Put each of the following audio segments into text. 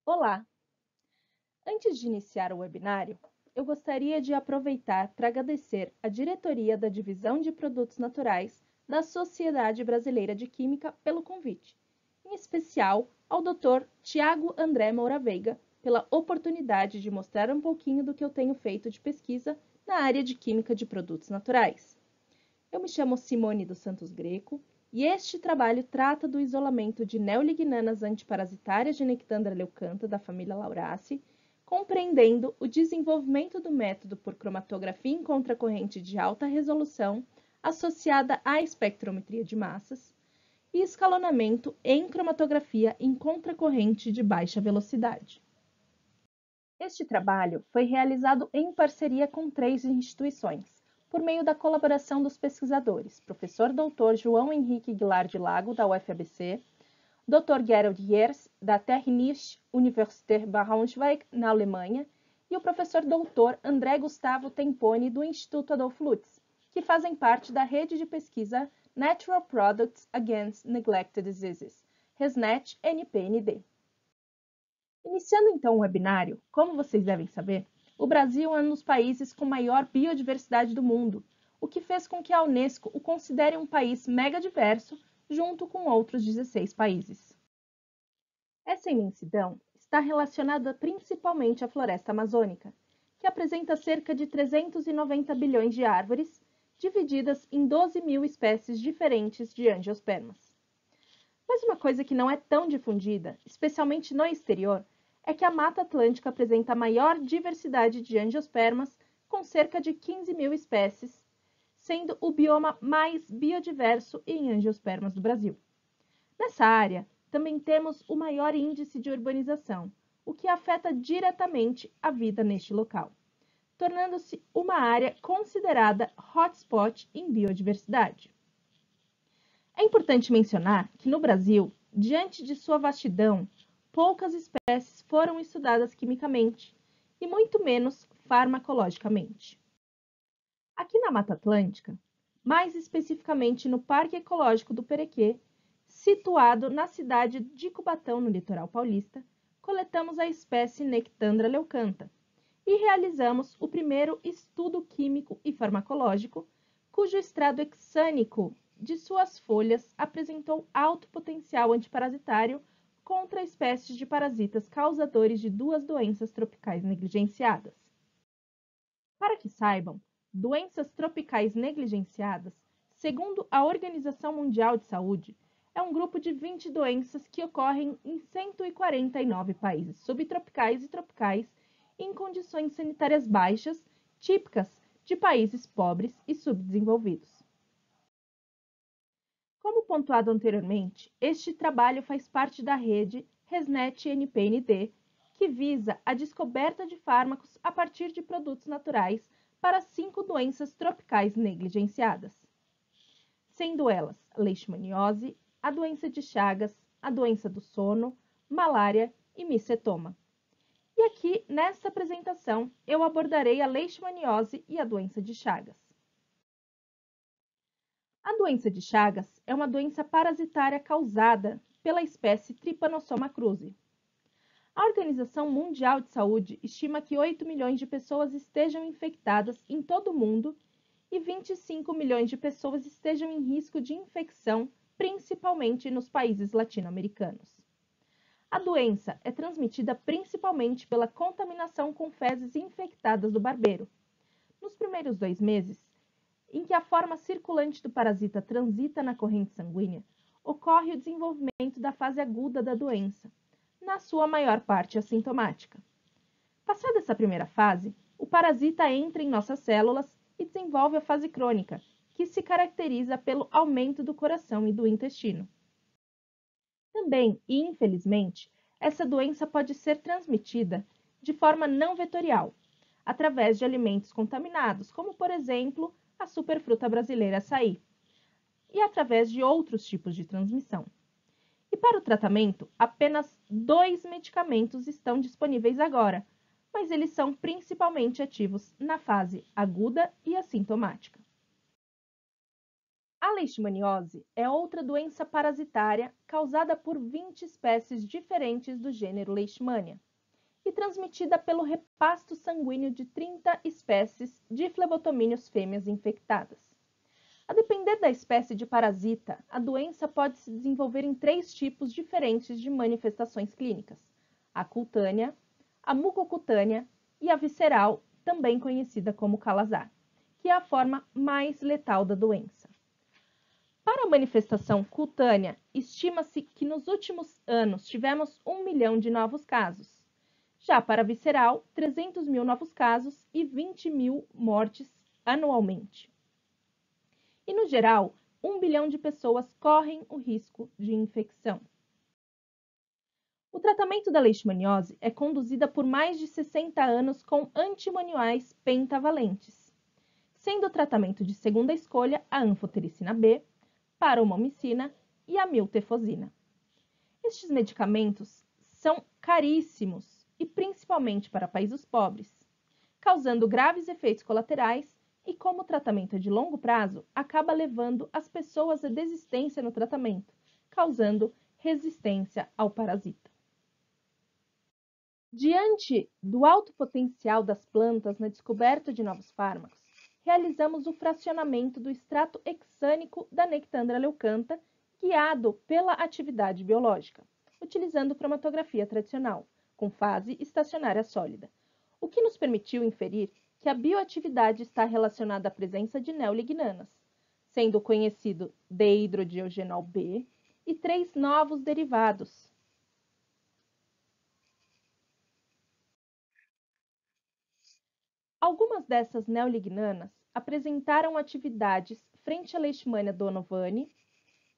Olá! Antes de iniciar o webinário, eu gostaria de aproveitar para agradecer à diretoria da Divisão de Produtos Naturais da Sociedade Brasileira de Química pelo convite, em especial ao Dr. Tiago André Moura Veiga pela oportunidade de mostrar um pouquinho do que eu tenho feito de pesquisa na área de Química de Produtos Naturais. Eu me chamo Simone dos Santos Greco e este trabalho trata do isolamento de neolignanas antiparasitárias de Nectandra leucantha da família Lauraceae, compreendendo o desenvolvimento do método por cromatografia em contracorrente de alta resolução associada à espectrometria de massas e escalonamento em cromatografia em contracorrente de baixa velocidade. Este trabalho foi realizado em parceria com 3 instituições, por meio da colaboração dos pesquisadores, professor Dr. João Henrique Guilar de Lago, da UFABC, Dr. Gerald Jers, da Technische Universität Braunschweig, na Alemanha, e o professor Dr. André Gustavo Temponi, do Instituto Adolf Lutz, que fazem parte da rede de pesquisa Natural Products Against Neglected Diseases, RESNET-NPND. Iniciando então o webinário, como vocês devem saber, o Brasil é um dos países com maior biodiversidade do mundo, o que fez com que a Unesco o considere um país megadiverso junto com outros 16 países. Essa imensidão está relacionada principalmente à floresta amazônica, que apresenta cerca de 390 bilhões de árvores, divididas em 12 mil espécies diferentes de angiospermas. Mas uma coisa que não é tão difundida, especialmente no exterior, é que a Mata Atlântica apresenta a maior diversidade de angiospermas, com cerca de 15 mil espécies, sendo o bioma mais biodiverso em angiospermas do Brasil. Nessa área, também temos o maior índice de urbanização, o que afeta diretamente a vida neste local, tornando-se uma área considerada hotspot em biodiversidade. É importante mencionar que no Brasil, diante de sua vastidão, poucas espécies foram estudadas quimicamente e muito menos farmacologicamente. Aqui na Mata Atlântica, mais especificamente no Parque Ecológico do Perequê, situado na cidade de Cubatão, no litoral paulista, coletamos a espécie Nectandra leucantha e realizamos o primeiro estudo químico e farmacológico, cujo extrato hexânico de suas folhas apresentou alto potencial antiparasitário contra espécies de parasitas causadores de 2 doenças tropicais negligenciadas. Para que saibam, doenças tropicais negligenciadas, segundo a Organização Mundial de Saúde, é um grupo de 20 doenças que ocorrem em 149 países subtropicais e tropicais em condições sanitárias baixas, típicas de países pobres e subdesenvolvidos. Como pontuado anteriormente, este trabalho faz parte da rede RESNET-NPND, que visa a descoberta de fármacos a partir de produtos naturais para 5 doenças tropicais negligenciadas, sendo elas a leishmaniose, a doença de Chagas, a doença do sono, malária e micetoma. E aqui, nesta apresentação, eu abordarei a leishmaniose e a doença de Chagas. A doença de Chagas é uma doença parasitária causada pela espécie Trypanosoma cruzi. A Organização Mundial de Saúde estima que 8 milhões de pessoas estejam infectadas em todo o mundo e 25 milhões de pessoas estejam em risco de infecção, principalmente nos países latino-americanos. A doença é transmitida principalmente pela contaminação com fezes infectadas do barbeiro. Nos primeiros 2 meses, em que a forma circulante do parasita transita na corrente sanguínea, ocorre o desenvolvimento da fase aguda da doença, na sua maior parte assintomática. Passada essa primeira fase, o parasita entra em nossas células e desenvolve a fase crônica, que se caracteriza pelo aumento do coração e do intestino. Também, e infelizmente, essa doença pode ser transmitida de forma não vetorial, através de alimentos contaminados, como por exemplo a superfruta brasileira açaí, e através de outros tipos de transmissão. E para o tratamento, apenas 2 medicamentos estão disponíveis agora, mas eles são principalmente ativos na fase aguda e assintomática. A leishmaniose é outra doença parasitária causada por 20 espécies diferentes do gênero Leishmania e transmitida pelo repasto sanguíneo de 30 espécies de flebotomíneos fêmeas infectadas. A depender da espécie de parasita, a doença pode se desenvolver em 3 tipos diferentes de manifestações clínicas: a cutânea, a mucocutânea e a visceral, também conhecida como calazar, que é a forma mais letal da doença. Para a manifestação cutânea, estima-se que nos últimos anos tivemos 1 milhão de novos casos. Já para a visceral, 300 mil novos casos e 20 mil mortes anualmente. E, no geral, 1 bilhão de pessoas correm o risco de infecção. O tratamento da leishmaniose é conduzida por mais de 60 anos com antimoniais pentavalentes, sendo o tratamento de segunda escolha a anfotericina B, paromomicina e a miltefosina. Estes medicamentos são caríssimos e principalmente para países pobres, causando graves efeitos colaterais e, como o tratamento é de longo prazo, acaba levando as pessoas à desistência no tratamento, causando resistência ao parasita. Diante do alto potencial das plantas na descoberta de novos fármacos, realizamos o fracionamento do extrato hexânico da Nectandra leucantha, guiado pela atividade biológica, utilizando cromatografia tradicional, com fase estacionária sólida, o que nos permitiu inferir que a bioatividade está relacionada à presença de neolignanas, sendo o conhecido deidrodiogenol B e 3 novos derivados. Algumas dessas neolignanas apresentaram atividades frente à Leishmania donovani,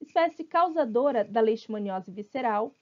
espécie causadora da leishmaniose visceral,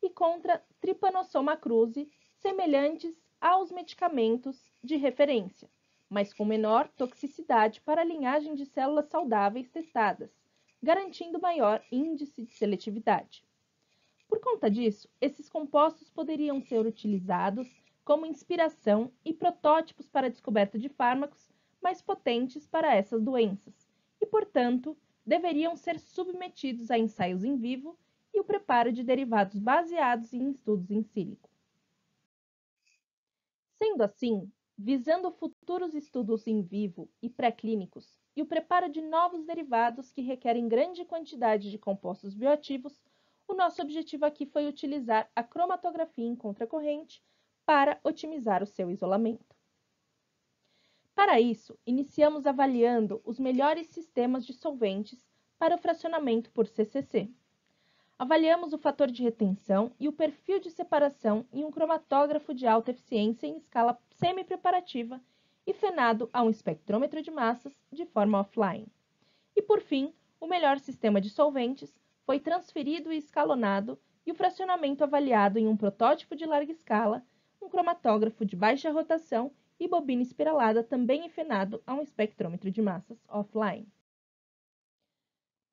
e contra Trypanosoma cruzi, semelhantes aos medicamentos de referência, mas com menor toxicidade para a linhagem de células saudáveis testadas, garantindo maior índice de seletividade. Por conta disso, esses compostos poderiam ser utilizados como inspiração e protótipos para a descoberta de fármacos mais potentes para essas doenças e, portanto, deveriam ser submetidos a ensaios em vivo e o preparo de derivados baseados em estudos in silico. Sendo assim, visando futuros estudos em vivo e pré-clínicos e o preparo de novos derivados que requerem grande quantidade de compostos bioativos, o nosso objetivo aqui foi utilizar a cromatografia em contracorrente para otimizar o seu isolamento. Para isso, iniciamos avaliando os melhores sistemas de solventes para o fracionamento por CCC. Avaliamos o fator de retenção e o perfil de separação em um cromatógrafo de alta eficiência em escala semi-preparativa e fenado a um espectrômetro de massas de forma offline. E, por fim, o melhor sistema de solventes foi transferido e escalonado e o fracionamento avaliado em um protótipo de larga escala, um cromatógrafo de baixa rotação e bobina espiralada também enfenado a um espectrômetro de massas offline.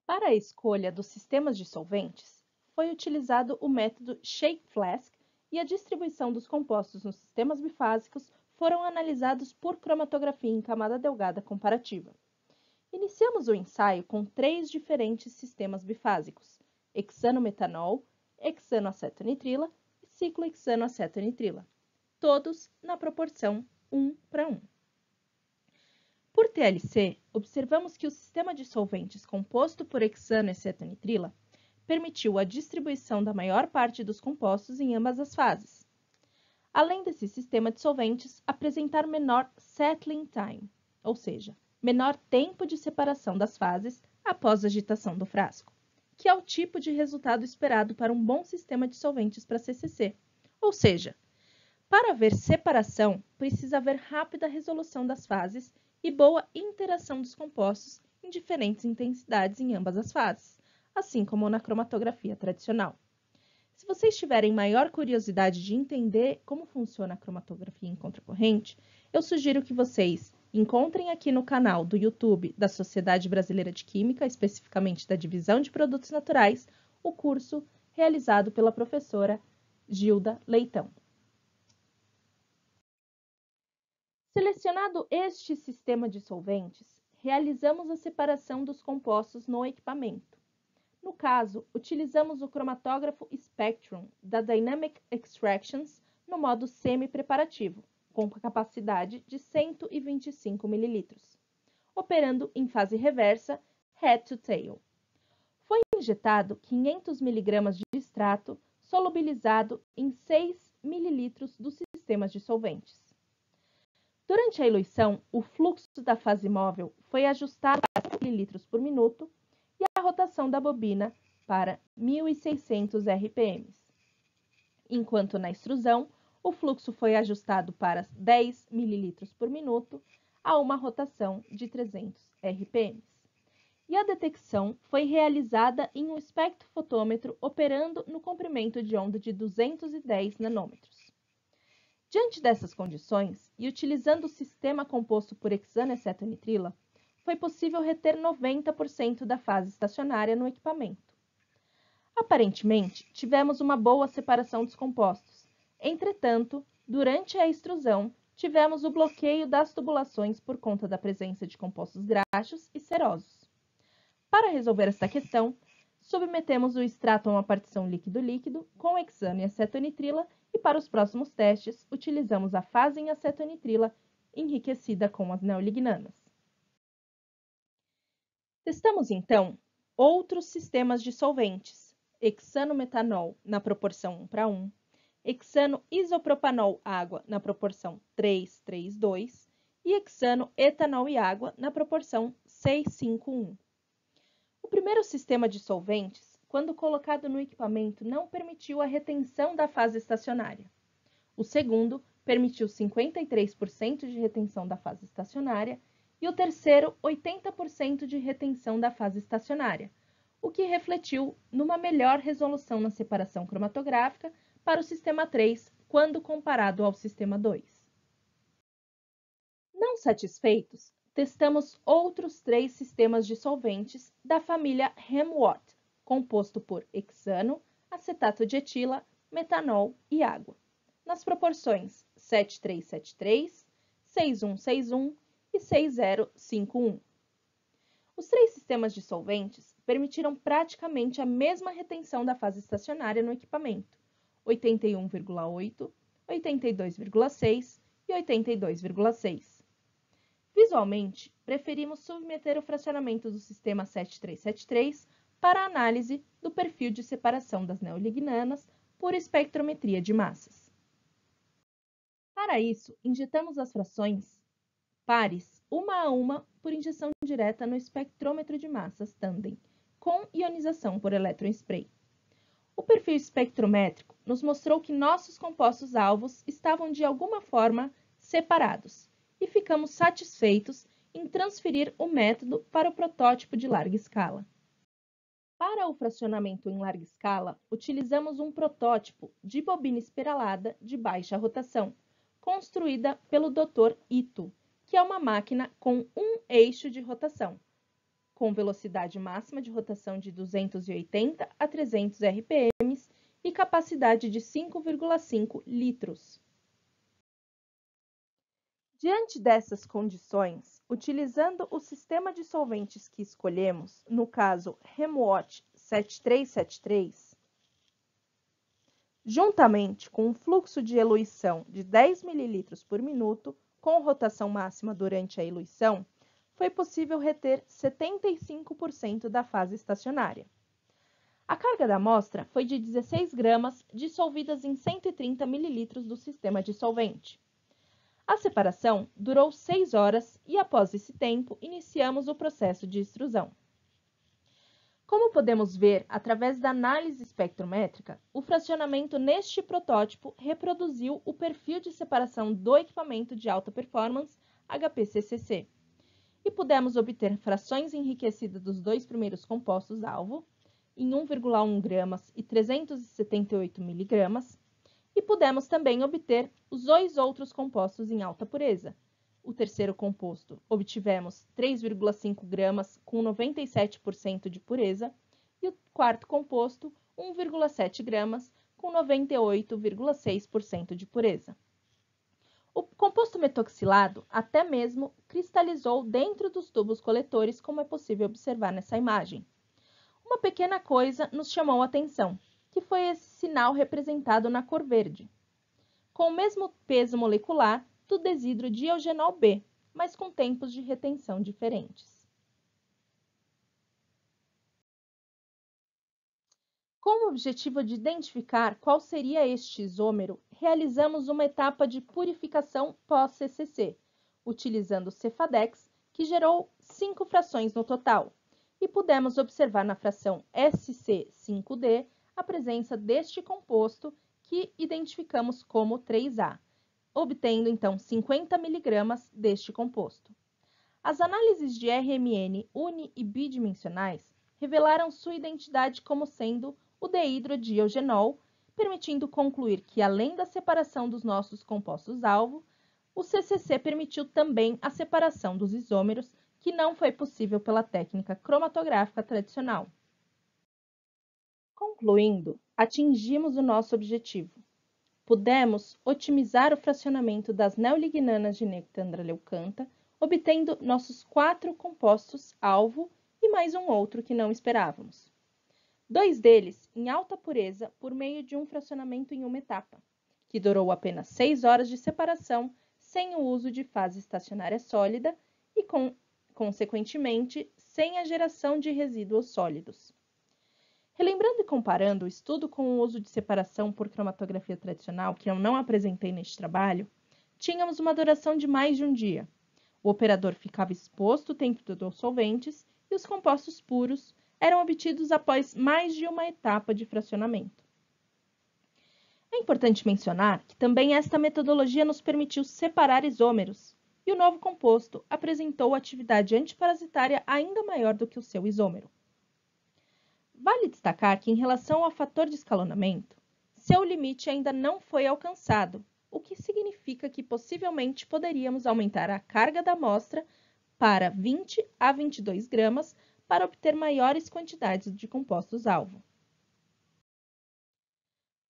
Para a escolha dos sistemas de solventes, foi utilizado o método Shake Flask e a distribuição dos compostos nos sistemas bifásicos foram analisados por cromatografia em camada delgada comparativa. Iniciamos o ensaio com 3 diferentes sistemas bifásicos: hexanometanol, hexanoacetonitrila e ciclohexanoacetonitrila, todos na proporção 1:1. Por TLC, observamos que o sistema de solventes composto por hexanoacetonitrila permitiu a distribuição da maior parte dos compostos em ambas as fases. Além desse sistema de solventes, apresentar menor settling time, ou seja, menor tempo de separação das fases após a agitação do frasco, que é o tipo de resultado esperado para um bom sistema de solventes para CCC, ou seja, para haver separação, precisa haver rápida resolução das fases e boa interação dos compostos em diferentes intensidades em ambas as fases, assim como na cromatografia tradicional. Se vocês tiverem maior curiosidade de entender como funciona a cromatografia em contracorrente, eu sugiro que vocês encontrem aqui no canal do YouTube da Sociedade Brasileira de Química, especificamente da Divisão de Produtos Naturais, o curso realizado pela professora Gilda Leitão. Selecionado este sistema de solventes, realizamos a separação dos compostos no equipamento. No caso, utilizamos o cromatógrafo Spectrum da Dynamic Extractions no modo semi-preparativo, com capacidade de 125 ml, operando em fase reversa, head to tail. Foi injetado 500 mg de extrato solubilizado em 6 ml dos sistemas dissolventes. Durante a eluição, o fluxo da fase móvel foi ajustado a 1 ml por minuto e a rotação da bobina para 1.600 RPM. Enquanto na extrusão, o fluxo foi ajustado para 10 ml por minuto a uma rotação de 300 RPM. E a detecção foi realizada em um espectrofotômetro operando no comprimento de onda de 210 nanômetros. Diante dessas condições, e utilizando o sistema composto por hexano e acetonitrila, foi possível reter 90% da fase estacionária no equipamento. Aparentemente, tivemos uma boa separação dos compostos. Entretanto, durante a extrusão, tivemos o bloqueio das tubulações por conta da presença de compostos graxos e cerosos. Para resolver esta questão, submetemos o extrato a uma partição líquido-líquido com hexano e acetonitrila e para os próximos testes, utilizamos a fase em acetonitrila enriquecida com as neolignanas. Testamos, então, outros sistemas dissolventes, hexano-metanol na proporção 1:1, hexano-isopropanol-água na proporção 3:3:2 e hexano-etanol e água na proporção 6:5:1. O primeiro sistema de solventes, quando colocado no equipamento, não permitiu a retenção da fase estacionária. O segundo permitiu 53% de retenção da fase estacionária e o terceiro 80% de retenção da fase estacionária, o que refletiu numa melhor resolução na separação cromatográfica para o sistema 3 quando comparado ao sistema 2. Não satisfeitos, testamos outros 3 sistemas dissolventes da família Hemwatt, composto por hexano, acetato de etila, metanol e água, nas proporções 7:3:7:3, 6:1:6:1 e 6:0:5:1. Os 3 sistemas dissolventes permitiram praticamente a mesma retenção da fase estacionária no equipamento, 81,8, 82,6 e 82,6. Visualmente, preferimos submeter o fracionamento do sistema 7:3:7:3 para a análise do perfil de separação das neolignanas por espectrometria de massas. Para isso, injetamos as frações pares, uma a uma, por injeção direta no espectrômetro de massas tandem, com ionização por elétron spray. O perfil espectrométrico nos mostrou que nossos compostos alvos estavam de alguma forma separados e ficamos satisfeitos em transferir o método para o protótipo de larga escala. Para o fracionamento em larga escala, utilizamos um protótipo de bobina espiralada de baixa rotação, construída pelo Dr. Ito, que é uma máquina com um eixo de rotação, com velocidade máxima de rotação de 280 a 300 RPM e capacidade de 5,5 litros. Diante dessas condições, utilizando o sistema de solventes que escolhemos, no caso Hemwatt 7373, juntamente com um fluxo de eluição de 10 ml por minuto, com rotação máxima durante a eluição, foi possível reter 75% da fase estacionária. A carga da amostra foi de 16 gramas dissolvidas em 130 ml do sistema dissolvente. A separação durou 6 horas e, após esse tempo, iniciamos o processo de extrusão. Como podemos ver através da análise espectrométrica, o fracionamento neste protótipo reproduziu o perfil de separação do equipamento de alta performance HPCCC e pudemos obter frações enriquecidas dos 2 primeiros compostos-alvo em 1,1 gramas e 378 miligramas, e pudemos também obter os 2 outros compostos em alta pureza. O terceiro composto obtivemos 3,5 gramas com 97% de pureza e o quarto composto 1,7 gramas com 98,6% de pureza. O composto metoxilado até mesmo cristalizou dentro dos tubos coletores, como é possível observar nessa imagem. Uma pequena coisa nos chamou a atenção, que foi esse sinal representado na cor verde, com o mesmo peso molecular do desidrodiogenol B, mas com tempos de retenção diferentes. Com o objetivo de identificar qual seria este isômero, realizamos uma etapa de purificação pós-CCC, utilizando o Cefadex, que gerou 5 frações no total, e pudemos observar na fração SC5D a presença deste composto que identificamos como 3A, obtendo então 50 mg deste composto. As análises de RMN uni e bidimensionais revelaram sua identidade como sendo o deidrodiogenol, permitindo concluir que, além da separação dos nossos compostos-alvo, o CCC permitiu também a separação dos isômeros, que não foi possível pela técnica cromatográfica tradicional. Concluindo, atingimos o nosso objetivo. Pudemos otimizar o fracionamento das neolignanas de nectandraleucanta, obtendo nossos 4 compostos-alvo e mais um outro que não esperávamos. 2 deles em alta pureza por meio de um fracionamento em uma etapa, que durou apenas 6 horas de separação, sem o uso de fase estacionária sólida e, consequentemente, sem a geração de resíduos sólidos. Relembrando e comparando o estudo com o uso de separação por cromatografia tradicional, que eu não apresentei neste trabalho, tínhamos uma duração de mais de um dia. O operador ficava exposto o tempo todo aos solventes e os compostos puros eram obtidos após mais de uma etapa de fracionamento. É importante mencionar que também esta metodologia nos permitiu separar isômeros, e o novo composto apresentou atividade antiparasitária ainda maior do que o seu isômero. Vale destacar que, em relação ao fator de escalonamento, seu limite ainda não foi alcançado, o que significa que possivelmente poderíamos aumentar a carga da amostra para 20 a 22 gramas para obter maiores quantidades de compostos-alvo.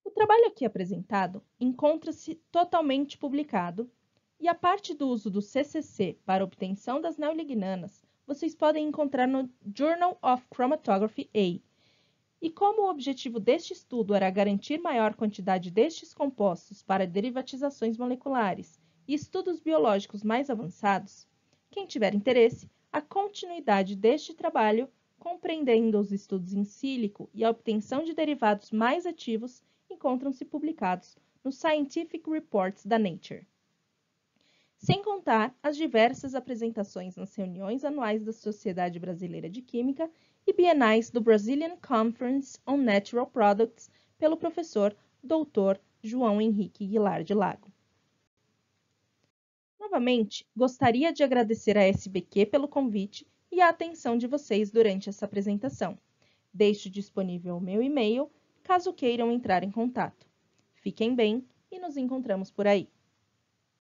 O trabalho aqui apresentado encontra-se totalmente publicado e a parte do uso do CCC para obtenção das neolignanas vocês podem encontrar no Journal of Chromatography A. E como o objetivo deste estudo era garantir maior quantidade destes compostos para derivatizações moleculares e estudos biológicos mais avançados, quem tiver interesse, a continuidade deste trabalho, compreendendo os estudos in silico e a obtenção de derivados mais ativos, encontram-se publicados nos Scientific Reports da Nature. Sem contar as diversas apresentações nas reuniões anuais da Sociedade Brasileira de Química e bienais do Brazilian Conference on Natural Products pelo professor Dr. João Henrique Guilar de Lago. Novamente, gostaria de agradecer à SBQ pelo convite e a atenção de vocês durante essa apresentação. Deixo disponível o meu e-mail, caso queiram entrar em contato. Fiquem bem e nos encontramos por aí.